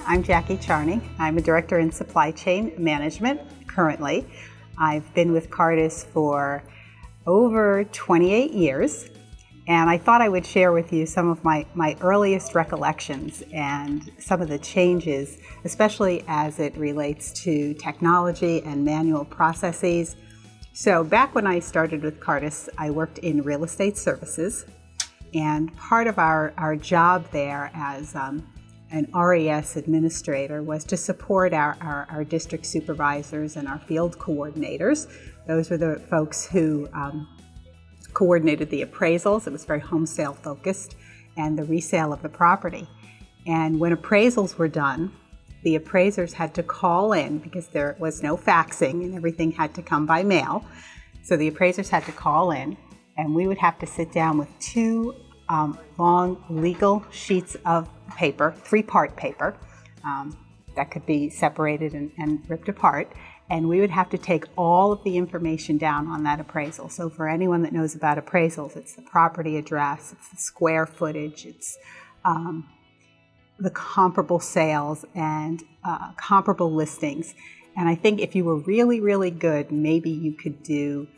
I'm Jackie Charney. I'm a director in supply chain management currently. I've been with Cartus for over 28 years, and I thought I would share with you some of my earliest recollections and some of the changes, especially as it relates to technology and manual processes. So back when I started with Cartus, I worked in real estate services, and part of our job there as an RES administrator was to support our district supervisors and our field coordinators. Those were the folks who coordinated the appraisals. It was very home sale focused, and the resale of the property. And when appraisals were done, the appraisers had to call in because there was no faxing and everything had to come by mail. So the appraisers had to call in, and we would have to sit down with two long legal sheets of paper, 3-part paper, that could be separated and ripped apart. And we would have to take all of the information down on that appraisal. So for anyone that knows about appraisals, it's the property address, it's the square footage, it's the comparable sales and comparable listings. And I think if you were really, really good, maybe you could do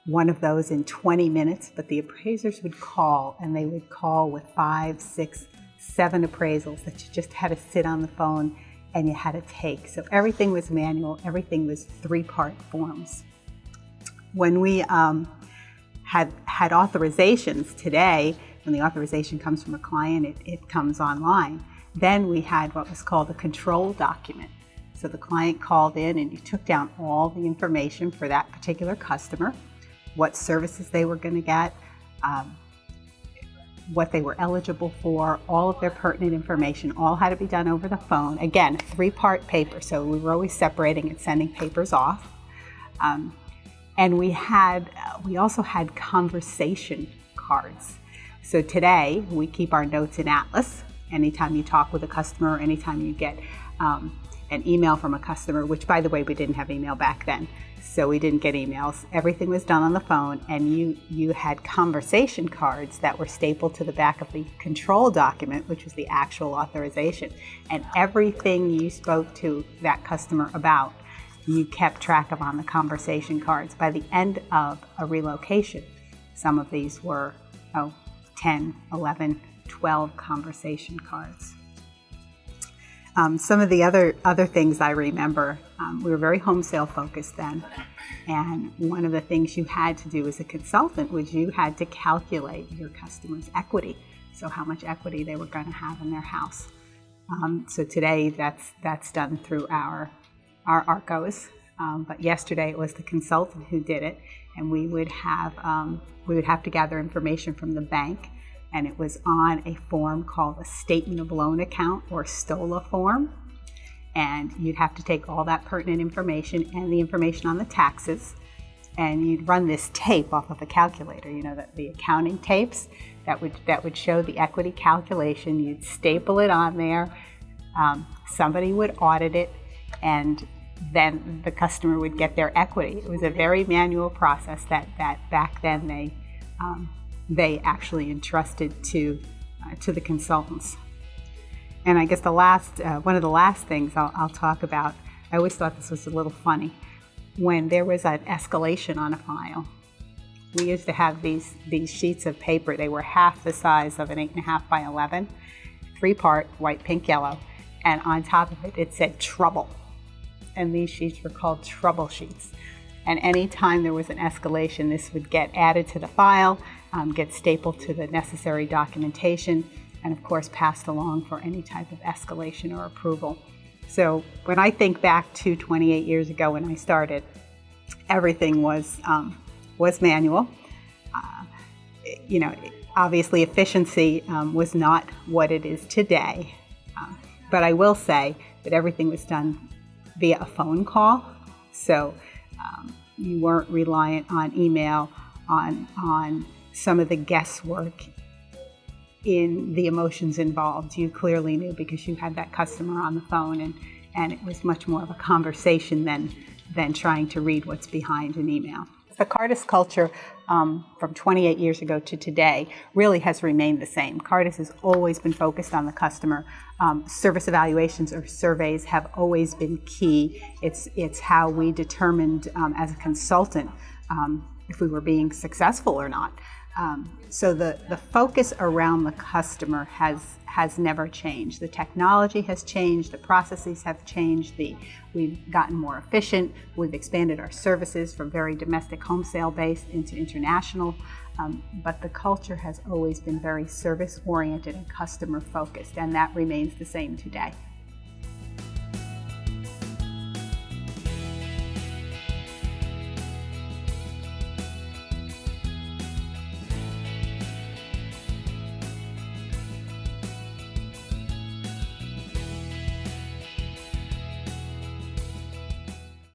one of those in 20 minutes, but the appraisers would call, and they would call with 5, 6, 7 appraisals that you just had to sit on the phone and you had to take. So everything was manual, everything was 3-part forms. When we had authorizations today, when the authorization comes from a client, it comes online. Then we had what was called a control document. So the client called in and you took down all the information for that particular customer, what services they were going to get, what they were eligible for, all of their pertinent information, all had to be done over the phone. Again, 3-part paper, so we were always separating and sending papers off. And we also had conversation cards. So today, we keep our notes in Atlas. Anytime you talk with a customer, anytime you get an email from a customer, which by the way, we didn't have email back then, so we didn't get emails. Everything was done on the phone, and you had conversation cards that were stapled to the back of the control document, which was the actual authorization. And everything you spoke to that customer about, you kept track of on the conversation cards. By the end of a relocation, some of these were 10, 11, 12 conversation cards. Some of the other things I remember, we were very home sale focused then, and one of the things you had to do as a consultant was you had to calculate your customer's equity, so how much equity they were going to have in their house. So today that's done through our ARCOs, but yesterday it was the consultant who did it, and we would have to gather information from the bank. And it was on a form called a statement of loan account, or STOLA form. And you'd have to take all that pertinent information and the information on the taxes, and you'd run this tape off of a calculator, the accounting tapes that would show the equity calculation. You'd staple it on there, somebody would audit it, and then the customer would get their equity. It was a very manual process that back then they actually entrusted to the consultants. And I guess one of the last things I'll talk about, I always thought this was a little funny. When there was an escalation on a file, we used to have these sheets of paper. They were half the size of an 8.5 by 11, 3-part, white, pink, yellow, and on top of it said trouble. And these sheets were called trouble sheets. And anytime there was an escalation, this would get added to the file, get stapled to the necessary documentation, and of course passed along for any type of escalation or approval. So when I think back to 28 years ago when I started, everything was manual. Obviously efficiency was not what it is today, but I will say that everything was done via a phone call. So you weren't reliant on email, on some of the guesswork in the emotions involved. You clearly knew because you had that customer on the phone, and it was much more of a conversation than trying to read what's behind an email. The Cartus culture from 28 years ago to today really has remained the same. Cartus has always been focused on the customer. Service evaluations or surveys have always been key. It's how we determined as a consultant if we were being successful or not. So the focus around the customer has never changed. The technology has changed, the processes have changed, we've gotten more efficient, we've expanded our services from very domestic home sale based into international, but the culture has always been very service oriented and customer focused, and that remains the same today.